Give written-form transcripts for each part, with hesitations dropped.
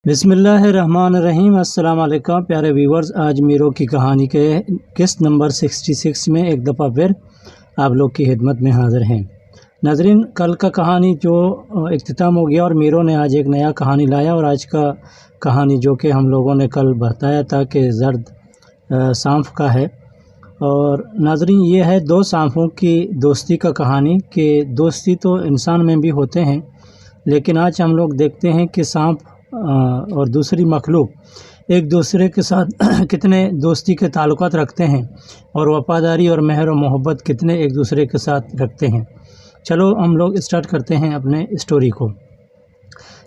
بسم اللہ الرحمن الرحیم۔ السلام علیکم پیارے ویورز، آج میرو کی کہانی کے قسط نمبر 66 میں ایک دفعہ پھر آپ لوگ کی خدمت میں حاضر ہیں۔ ناظرین، کل کا کہانی جو اختتام ہو گیا اور میرو نے آج ایک نیا کہانی لایا، اور آج کا کہانی جو کہ ہم لوگوں نے کل بتایا تھا کہ زرد سانپ کا ہے۔ اور ناظرین، یہ ہے دو سانپوں کی دوستی کا کہانی کہ دوستی تو انسان میں بھی ہوتے ہیں، لیکن آج ہم لوگ دیکھتے ہیں کہ سانپ اور دوسری مخلوق ایک دوسرے کے ساتھ کتنے دوستی کے تعلقات رکھتے ہیں اور وفاداری اور مہر و محبت کتنے ایک دوسرے کے ساتھ رکھتے ہیں۔ چلو ہم لوگ اسٹارٹ کرتے ہیں اپنے اسٹوری کو۔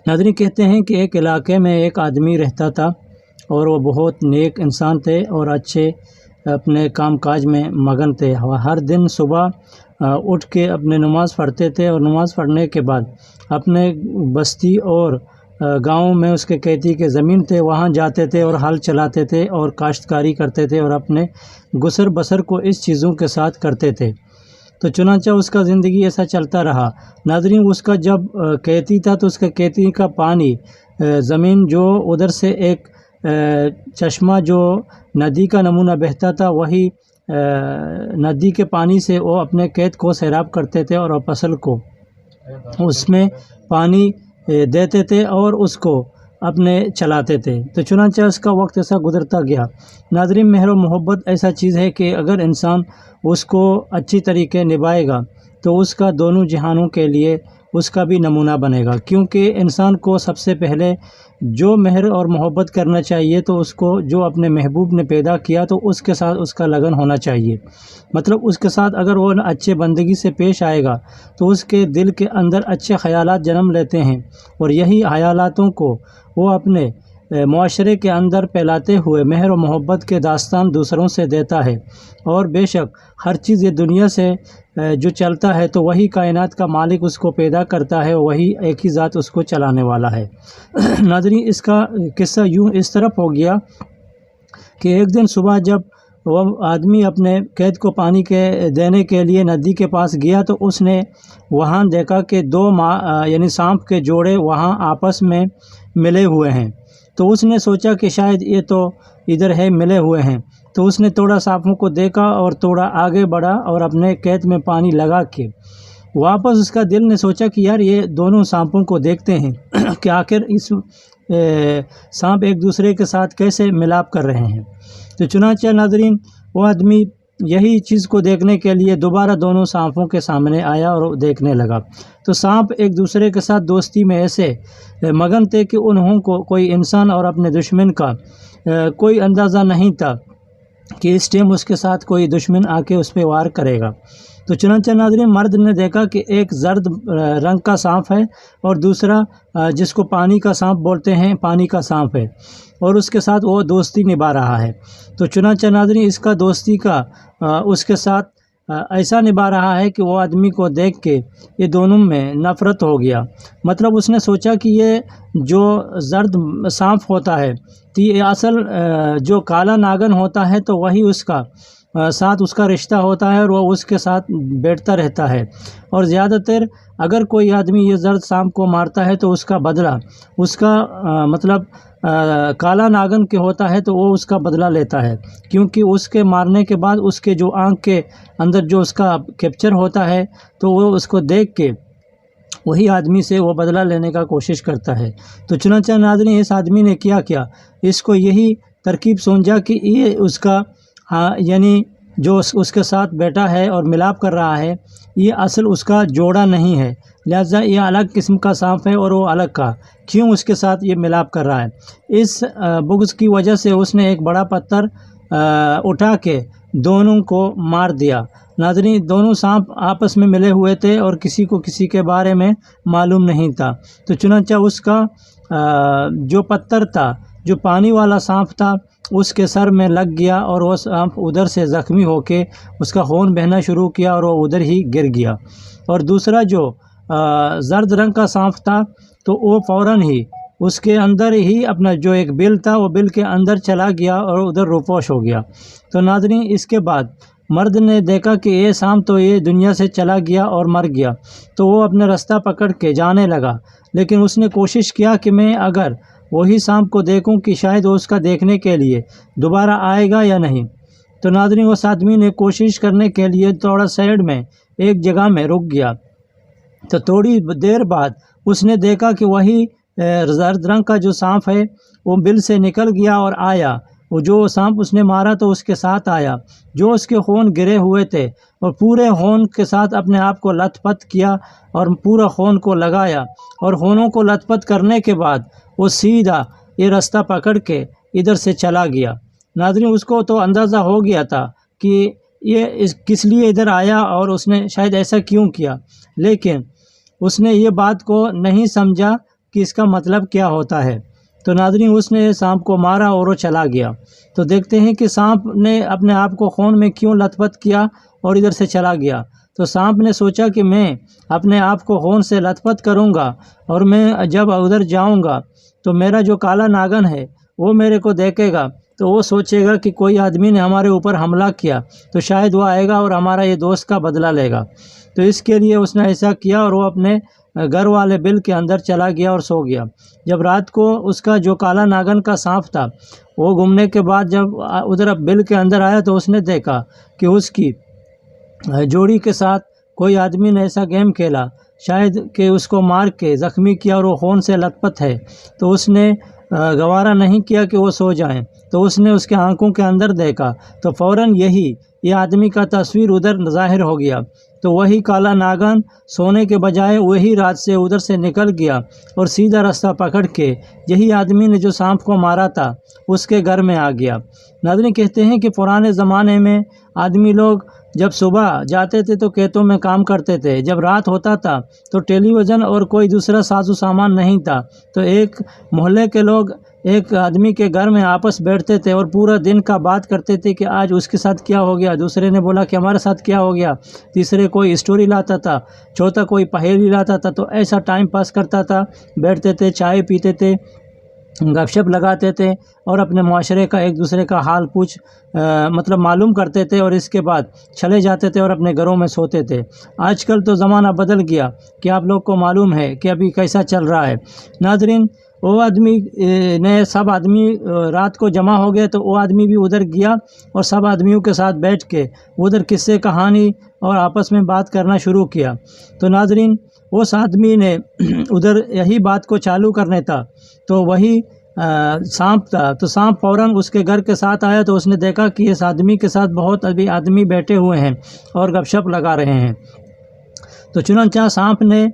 ناظرین، کہتے ہیں کہ ایک علاقے میں ایک آدمی رہتا تھا اور وہ بہت نیک انسان تھے اور اچھے اپنے کام کاج میں مگن تھے۔ ہر دن صبح اٹھ کے اپنے نماز پڑھتے تھے اور نماز پڑھنے کے بعد اپنے بستی اور گاؤں میں اس کے کھیتی کے زمین تھے، وہاں جاتے تھے اور ہل چلاتے تھے اور کاشتکاری کرتے تھے اور اپنے گزر بسر کو اس چیزوں کے ساتھ کرتے تھے۔ تو چنانچہ اس کا زندگی ایسا چلتا رہا۔ ناظرین، اس کا جب کھیتی تھا تو اس کے کھیتی کا پانی زمین جو ادھر سے ایک چشمہ جو ندی کا نمونہ بہتا تھا، وہی ندی کے پانی سے وہ اپنے کھیت کو سیراب کرتے تھے اور فصل کو اس میں پانی دیتے تھے اور اس کو اپنے چلاتے تھے۔ تو چنانچہ اس کا وقت ایسا گزرتا گیا۔ ناظرین، مہر و محبت ایسا چیز ہے کہ اگر انسان اس کو اچھی طریقے نبھائے گا تو اس کا دونوں جہانوں کے لیے اس کا بھی نمونہ بنے گا، کیونکہ انسان کو سب سے پہلے جو مہر اور محبت کرنا چاہیے تو اس کو جو اپنے محبوب نے پیدا کیا تو اس کے ساتھ اس کا لگن ہونا چاہیے۔ مطلب اس کے ساتھ اگر وہ اچھے بندگی سے پیش آئے گا تو اس کے دل کے اندر اچھے خیالات جنم لیتے ہیں اور یہی خیالاتوں کو وہ اپنے معاشرے کے اندر پھیلاتے ہوئے مہر و محبت کے داستان دوسروں سے دیتا ہے۔ اور بے شک ہر چیز یہ دنیا سے جو چلتا ہے تو وہی کائنات کا مالک اس کو پیدا کرتا ہے، وہی ایک ہی ذات اس کو چلانے والا ہے۔ ناظرین، اس کا قصہ یوں اس طرف ہو گیا کہ ایک دن صبح جب وہ آدمی اپنے کھیت کو پانی دینے کے لیے ندی کے پاس گیا تو اس نے وہاں دیکھا کہ دو یعنی سانپ کے جوڑے وہاں آپس میں ملے ہوئے ہیں۔ تو اس نے سوچا کہ شاید یہ تو ادھر ہے، ملے ہوئے ہیں۔ تو اس نے تھوڑا سانپوں کو دیکھا اور تھوڑا آگے بڑھا اور اپنے کھیت میں پانی لگا کے واپس اس کا دل نے سوچا کہ یار یہ دونوں سانپوں کو دیکھتے ہیں کہ آخر اس سانپ ایک دوسرے کے ساتھ کیسے ملاپ کر رہے ہیں۔ تو چنانچہ ناظرین، وہ آدمی یہی چیز کو دیکھنے کے لیے دوبارہ دونوں سانپوں کے سامنے آیا اور دیکھنے لگا۔ تو سانپ ایک دوسرے کے ساتھ دوستی میں ایسے مگن تھے کہ انہوں کو کوئی انسان اور اپنے دشمن کا کوئی اندازہ نہیں تھا کہ اس ٹائم اس کے ساتھ کوئی دشمن آ کے اس پہ وار کرے گا۔ تو چنانچہ ناظرین، مرد نے دیکھا کہ ایک زرد رنگ کا سانپ ہے اور دوسرا جس کو پانی کا سانپ بولتے ہیں، پانی کا سانپ ہے، اور اس کے ساتھ وہ دوستی نبھا رہا ہے۔ تو چنانچہ ناظرین، اس کا دوستی کا اس کے ساتھ ایسا نبھا رہا ہے کہ وہ آدمی کو دیکھ کے یہ دونوں میں نفرت ہو گیا۔ مطلب اس نے سوچا کہ یہ جو زرد سانپ ہوتا ہے تو یہ اصل جو کالا ناگن ہوتا ہے تو وہی اس کا ساتھ اس کا رشتہ ہوتا ہے اور وہ اس کے ساتھ بیٹھتا رہتا ہے، اور زیادہ تر اگر کوئی آدمی یہ زرد سانپ کو مارتا ہے تو اس کا بدلہ اس کا مطلب کالا ناگن کے ہوتا ہے تو وہ اس کا بدلہ لیتا ہے، کیونکہ اس کے مارنے کے بعد اس کے جو آنکھ کے اندر جو اس کا کیپچر ہوتا ہے تو وہ اس کو دیکھ کے وہی آدمی سے وہ بدلہ لینے کا کوشش کرتا ہے۔ تو چنانچہ ناظرین، اس آدمی نے کیا اس کو یہی ترکیب سمجھا کہ یہ اس کا یعنی جو اس کے ساتھ بیٹھا ہے اور ملاپ کر رہا ہے، یہ اصل اس کا جوڑا نہیں ہے، لہذا یہ الگ قسم کا سانپ ہے اور وہ الگ کا کیوں اس کے ساتھ یہ ملاپ کر رہا ہے۔ اس بغض کی وجہ سے اس نے ایک بڑا پتھر اٹھا کے دونوں کو مار دیا۔ ناظرین، دونوں سانپ آپس میں ملے ہوئے تھے اور کسی کو کسی کے بارے میں معلوم نہیں تھا۔ تو چنانچہ اس کا جو پتھر تھا، جو پانی والا سانپ تھا، اس کے سر میں لگ گیا اور وہ سانپ ادھر سے زخمی ہو کے اس کا خون بہنا شروع کیا اور وہ ادھر ہی گر گیا۔ اور دوسرا جو زرد رنگ کا سانپ تھا تو وہ فوراً ہی اس کے اندر ہی اپنا جو ایک بل تھا وہ بل کے اندر چلا گیا اور ادھر روپوش ہو گیا۔ تو ناظرین، اس کے بعد مرد نے دیکھا کہ یہ سانپ تو یہ دنیا سے چلا گیا اور مر گیا، تو وہ اپنا راستہ پکڑ کے جانے لگا، لیکن اس نے کوشش کیا کہ میں اگر وہی سانپ کو دیکھوں کہ شاید وہ اس کا دیکھنے کے لیے دوبارہ آئے گا یا نہیں۔ تو ناظرین اس آدمی نے کوشش کرنے کے لیے تھوڑا سائڈ میں ایک جگہ میں رک گیا۔ تو تھوڑی دیر بعد اس نے دیکھا کہ وہی زرد رنگ کا جو سانپ ہے وہ بل سے نکل گیا اور آیا۔ وہ جو سانپ اس نے مارا تو اس کے ساتھ آیا، جو اس کے خون گرے ہوئے تھے، اور پورے خون کے ساتھ اپنے آپ کو لت پت کیا اور پورا خون کو لگایا، اور خونوں کو لت پت کرنے کے بعد وہ سیدھا یہ راستہ پکڑ کے ادھر سے چلا گیا۔ ناظرین اس کو تو اندازہ ہو گیا تھا کہ یہ کس لیے ادھر آیا اور اس نے شاید ایسا کیوں کیا، لیکن اس نے یہ بات کو نہیں سمجھا کہ اس کا مطلب کیا ہوتا ہے۔ تو ناظرین اس نے سانپ کو مارا اور وہ چلا گیا۔ تو دیکھتے ہیں کہ سانپ نے اپنے آپ کو خون میں کیوں لت پت کیا اور ادھر سے چلا گیا۔ تو سانپ نے سوچا کہ میں اپنے آپ کو خون سے لت پت کروں گا اور میں جب ادھر جاؤں گا تو میرا جو کالا ناگن ہے وہ میرے کو دیکھے گا، تو وہ سوچے گا کہ کوئی آدمی نے ہمارے اوپر حملہ کیا، تو شاید وہ آئے گا اور ہمارا یہ دوست کا بدلہ لے گا۔ تو اس کے لیے اس نے ایسا کیا اور وہ اپنے گھر والے بل کے اندر چلا گیا اور سو گیا۔ جب رات کو اس کا جو کالا ناگن کا سانپ تھا وہ گھومنے کے بعد جب ادھر بل کے اندر آیا تو اس نے دیکھا کہ اس کی جوڑی کے ساتھ کوئی آدمی نے ایسا گیم کھیلا شاید کہ اس کو مار کے زخمی کیا اور وہ خون سے لت پت ہے۔ تو اس نے گوارا نہیں کیا کہ وہ سو جائیں، تو اس نے اس کے آنکھوں کے اندر دیکھا تو فوراً یہ آدمی کا تصویر ادھر ظاہر ہو گیا۔ تو وہی کالا ناگن سونے کے بجائے وہی رات سے ادھر سے نکل گیا اور سیدھا راستہ پکڑ کے یہی آدمی نے جو سانپ کو مارا تھا اس کے گھر میں آ گیا۔ ناظرین کہتے ہیں کہ پرانے زمانے میں آدمی لوگ جب صبح جاتے تھے تو کھیتوں میں کام کرتے تھے، جب رات ہوتا تھا تو ٹیلی ویژن اور کوئی دوسرا سازو سامان نہیں تھا، تو ایک محلے کے لوگ ایک آدمی کے گھر میں آپس بیٹھتے تھے اور پورا دن کا بات کرتے تھے کہ آج اس کے ساتھ کیا ہو گیا، دوسرے نے بولا کہ ہمارے ساتھ کیا ہو گیا، تیسرے کوئی اسٹوری لاتا تھا، چوتھا کوئی پہیلی لاتا تھا۔ تو ایسا ٹائم پاس کرتا تھا، بیٹھتے تھے، چائے پیتے تھے، گپ شپ لگاتے تھے اور اپنے معاشرے کا ایک دوسرے کا حال مطلب معلوم کرتے تھے، اور اس کے بعد چلے جاتے تھے اور اپنے گھروں میں سوتے تھے۔ آج کل تو زمانہ بدل گیا کہ آپ لوگ کو معلوم ہے کہ ابھی کیسا چل رہا ہے۔ ناظرین وہ آدمی سب آدمی رات کو جمع ہو گئے تو وہ آدمی بھی ادھر گیا اور سب آدمیوں کے ساتھ بیٹھ کے ادھر قصے کہانی اور آپس میں بات کرنا شروع کیا۔ تو ناظرین اس آدمی نے ادھر یہی بات کو چالو کرنے تھا تو وہی سانپ تھا، تو سانپ فوراً اس کے گھر کے ساتھ آیا تو اس نے دیکھا کہ اس آدمی کے ساتھ بہت ابھی آدمی بیٹھے ہوئے ہیں اور گپ شپ لگا رہے ہیں۔ تو چنانچہ سانپ نے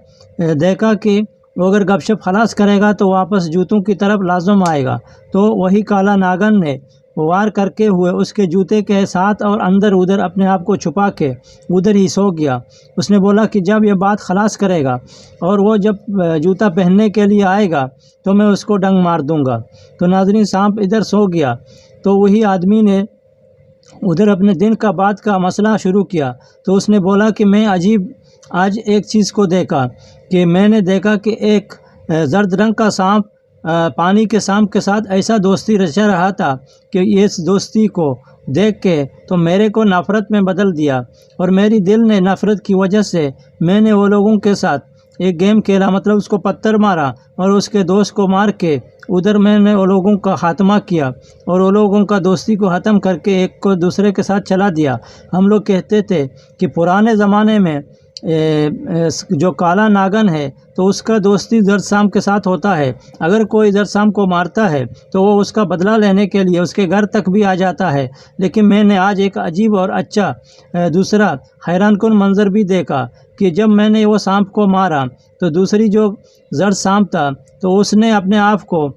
دیکھا کہ وہ اگر گپ شپ خلاص کرے گا تو واپس جوتوں کی طرف لازم آئے گا، تو وہی کالا ناگن نے وار کرتے ہوئے اس کے جوتے کے ساتھ اور اندر ادھر اپنے آپ کو چھپا کے ادھر ہی سو گیا۔ اس نے بولا کہ جب یہ بات خلاص کرے گا اور وہ جب جوتا پہننے کے لیے آئے گا تو میں اس کو ڈنگ مار دوں گا۔ تو ناظرین سانپ ادھر سو گیا تو وہی آدمی نے ادھر اپنے دن کا بعد کا مسئلہ شروع کیا۔ تو اس نے بولا کہ میں آج ایک چیز کو دیکھا کہ میں نے دیکھا کہ ایک زرد رنگ کا سانپ پانی کے سانپ کے ساتھ ایسا دوستی رچا رہا تھا کہ اس دوستی کو دیکھ کے تو میرے کو نفرت میں بدل دیا، اور میری دل نے نفرت کی وجہ سے میں نے وہ لوگوں کے ساتھ ایک گیم کھیلا، مطلب اس کو پتھر مارا اور اس کے دوست کو مار کے ادھر میں نے وہ لوگوں کا خاتمہ کیا اور وہ لوگوں کا دوستی کو ختم کر کے ایک کو دوسرے کے ساتھ چلا دیا۔ ہم لوگ کہتے تھے کہ پرانے زمانے میں جو کالا ناگن ہے تو اس کا دوستی زرد سانپ کے ساتھ ہوتا ہے، اگر کوئی زرد سانپ کو مارتا ہے تو وہ اس کا بدلہ لینے کے لیے اس کے گھر تک بھی آ جاتا ہے۔ لیکن میں نے آج ایک عجیب اور اچھا دوسرا حیران کن منظر بھی دیکھا کہ جب میں نے وہ سانپ کو مارا تو دوسری جو زرد سانپ تھا تو اس نے اپنے آپ کو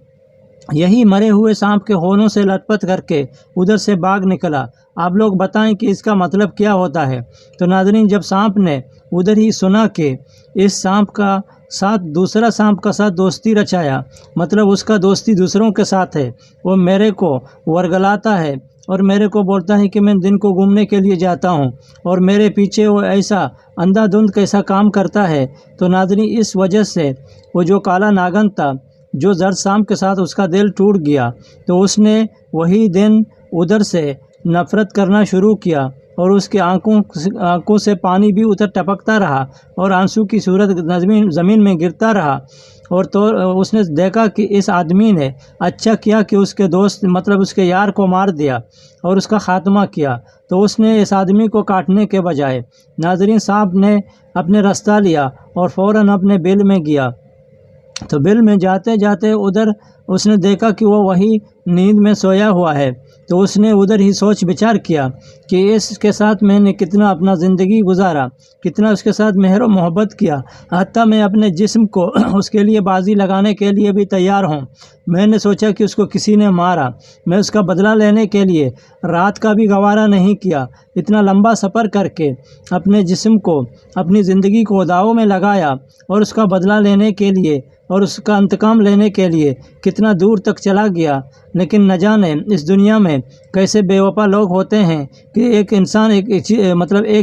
یہی مرے ہوئے سانپ کے ہونوں سے لت پت کر کے ادھر سے بھاگ نکلا۔ آپ لوگ بتائیں کہ اس کا مطلب کیا ہوتا ہے؟ تو ناظرین جب سانپ نے ادھر ہی سنا کہ اس سانپ کا ساتھ دوسرا سانپ کا ساتھ دوستی رچایا، مطلب اس کا دوستی دوسروں کے ساتھ ہے، وہ میرے کو ورگلاتا ہے اور میرے کو بولتا ہے کہ میں دن کو گھومنے کے لیے جاتا ہوں اور میرے پیچھے وہ ایسا اندھا دھند کیسا کام کرتا ہے۔ تو ناظرین اس وجہ سے وہ جو کالا ناگن تھا جو زرد سانپ کے ساتھ اس کا دل ٹوٹ گیا، تو اس نے وہی دن ادھر سے نفرت کرنا شروع کیا اور اس کے آنکھوں سے پانی بھی ادھر ٹپکتا رہا اور آنسو کی صورت زمین میں گرتا رہا اور تو اس نے دیکھا کہ اس آدمی نے اچھا کیا کہ اس کے دوست مطلب اس کے یار کو مار دیا اور اس کا خاتمہ کیا، تو اس نے اس آدمی کو کاٹنے کے بجائے ناظرین صاحب نے اپنے راستہ لیا اور فوراً اپنے بل میں گیا۔ تو بل میں جاتے جاتے ادھر اس نے دیکھا کہ وہ وہی نیند میں سویا ہوا ہے، تو اس نے ادھر ہی سوچ بچار کیا کہ اس کے ساتھ میں نے کتنا اپنا زندگی گزارا، کتنا اس کے ساتھ مہر و محبت کیا، حتیٰ میں اپنے جسم کو اس کے لیے بازی لگانے کے لیے بھی تیار ہوں۔ میں نے سوچا کہ اس کو کسی نے مارا، میں اس کا بدلہ لینے کے لیے رات کا بھی گوارا نہیں کیا، اتنا لمبا سفر کر کے اپنے جسم کو، اپنی زندگی کو داؤں میں لگایا اور اس کا بدلہ لینے کے لیے اور اس کا انتقام لینے کے لیے کتنا دور تک چلا گیا۔ لیکن نہ جانے اس دنیا میں کیسے بے وفا لوگ ہوتے ہیں کہ ایک انسان ایک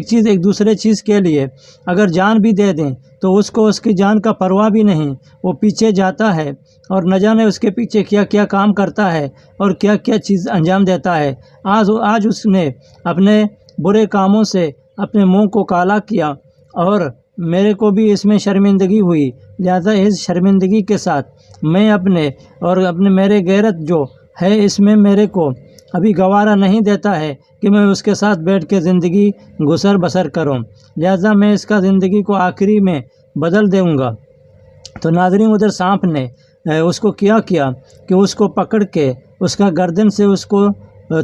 چیز ایک دوسرے چیز کے لیے اگر جان بھی دے دیں تو اس کو اس کی جان کا پرواہ بھی نہیں، وہ پیچھے جاتا ہے اور نہ جانے اس کے پیچھے کیا کیا کام کرتا ہے اور کیا کیا چیز انجام دیتا ہے۔ آج اس نے اپنے برے کاموں سے اپنے منہ کو کالا کیا اور میرے کو بھی اس میں شرمندگی ہوئی، لہذا اس شرمندگی کے ساتھ میں میرے غیرت جو ہے اس میں میرے کو ابھی گوارا نہیں دیتا ہے کہ میں اس کے ساتھ بیٹھ کے زندگی گزر بسر کروں، لہذا میں اس کا زندگی کو آخری میں بدل دوں گا۔ تو ناظرین ادھر سانپ نے اس کو کیا کہ اس کو پکڑ کے اس کا گردن سے اس کو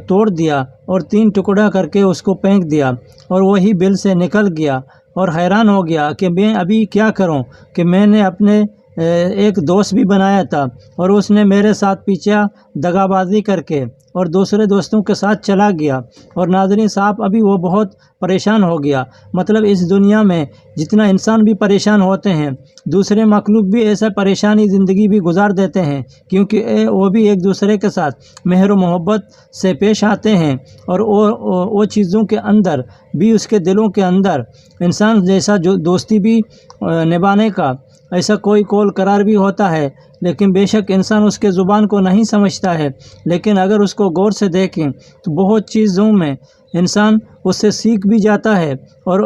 توڑ دیا اور 3 ٹکڑا کر کے اس کو پھینک دیا اور وہی بل سے نکل گیا اور حیران ہو گیا کہ میں ابھی کیا کروں کہ میں نے اپنے ایک دوست بھی بنایا تھا اور اس نے میرے ساتھ پیچھے دغا بازی کر کے اور دوسرے دوستوں کے ساتھ چلا گیا۔ اور ناظرین صاحب ابھی وہ بہت پریشان ہو گیا، مطلب اس دنیا میں جتنا انسان بھی پریشان ہوتے ہیں دوسرے مخلوق بھی ایسا پریشانی زندگی بھی گزار دیتے ہیں، کیونکہ وہ بھی ایک دوسرے کے ساتھ مہر و محبت سے پیش آتے ہیں اور وہ چیزوں کے اندر بھی اس کے دلوں کے اندر انسان جیسا جو دوستی بھی نبھانے کا ایسا کوئی کول قرار بھی ہوتا ہے، لیکن بے شک انسان اس کے زبان کو نہیں سمجھتا ہے، لیکن اگر اس کو غور سے دیکھیں تو بہت چیزوں میں انسان اس سے سیکھ بھی جاتا ہے اور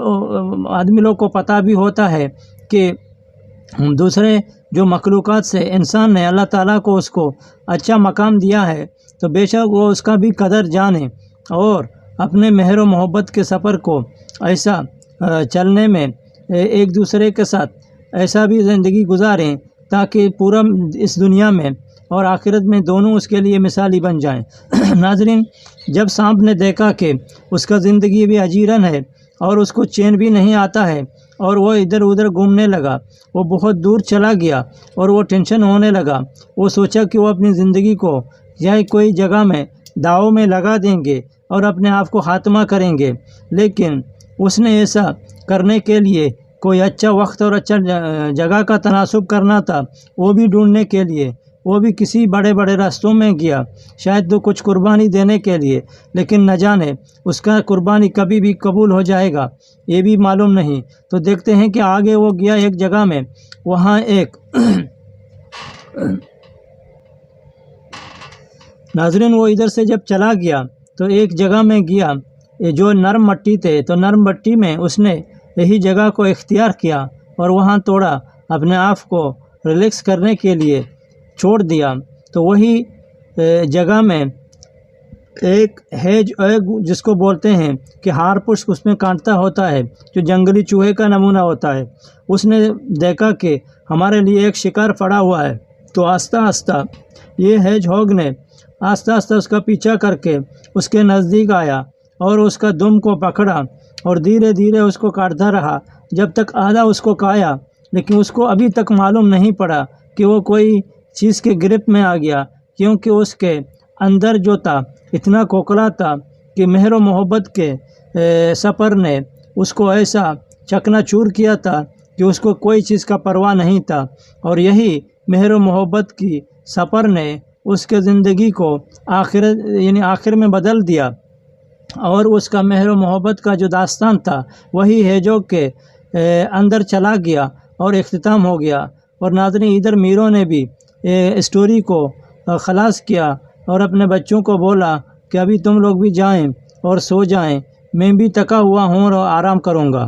آدمی لوگ کو پتہ بھی ہوتا ہے کہ دوسرے جو مخلوقات سے انسان نے اللہ تعالیٰ کو اس کو اچھا مقام دیا ہے تو بے شک وہ اس کا بھی قدر جانے اور اپنے مہر و محبت کے سفر کو ایسا چلنے میں ایک دوسرے کے ساتھ ایسا بھی زندگی گزاریں تاکہ پورا اس دنیا میں اور آخرت میں دونوں اس کے لیے مثالی بن جائیں۔ ناظرین جب سانپ نے دیکھا کہ اس کا زندگی بھی اجیرن ہے اور اس کو چین بھی نہیں آتا ہے اور وہ ادھر ادھر گھومنے لگا، وہ بہت دور چلا گیا اور وہ ٹینشن ہونے لگا، وہ سوچا کہ وہ اپنی زندگی کو یا کوئی جگہ میں داؤ میں لگا دیں گے اور اپنے آپ کو خاتمہ کریں گے، لیکن اس نے ایسا کرنے کے لیے کوئی اچھا وقت اور اچھا جگہ کا تناسب کرنا تھا، وہ بھی ڈھونڈنے کے لیے وہ بھی کسی بڑے بڑے راستوں میں گیا، شاید تو کچھ قربانی دینے کے لیے، لیکن نہ جانے اس کا قربانی کبھی بھی قبول ہو جائے گا یہ بھی معلوم نہیں۔ تو دیکھتے ہیں کہ آگے وہ گیا ایک جگہ میں، وہاں ایک ناظرین وہ ادھر سے جب چلا گیا تو ایک جگہ میں گیا جو نرم مٹی تھے، تو نرم مٹی میں اس نے یہی جگہ کو اختیار کیا اور وہاں تھوڑا اپنے آپ کو ریلیکس کرنے کے لیے چھوڑ دیا۔ تو وہی جگہ میں ایک ہے جس کو بولتے ہیں کہ ہار پش اس میں کانٹتا ہوتا ہے، جو جنگلی چوہے کا نمونہ ہوتا ہے۔ اس نے دیکھا کہ ہمارے لیے ایک شکار پڑا ہوا ہے، تو آہستہ آہستہ یہ ہیج ہوگ نے آہستہ آہستہ اس کا پیچھا کر کے اس کے نزدیک آیا اور اس کا دم کو پکڑا اور دھیرے دھیرے اس کو کاٹتا رہا جب تک آدھا اس کو کھایا، لیکن اس کو ابھی تک معلوم نہیں پڑا کہ وہ کوئی چیز کے گرفت میں آ گیا، کیونکہ اس کے اندر جو تھا اتنا کھوکھلا تھا کہ مہر و محبت کے سفر نے اس کو ایسا چکنا چور کیا تھا کہ اس کو کوئی چیز کا پرواہ نہیں تھا، اور یہی مہر و محبت کی سفر نے اس کے زندگی کو آخر میں بدل دیا، اور اس کا مہر و محبت کا جو داستان تھا وہی ہیجوگ کے اندر چلا گیا اور اختتام ہو گیا۔ اور ناظرین ادھر میروں نے بھی اسٹوری کو خلاص کیا اور اپنے بچوں کو بولا کہ ابھی تم لوگ بھی جائیں اور سو جائیں، میں بھی تھکا ہوا ہوں اور آرام کروں گا۔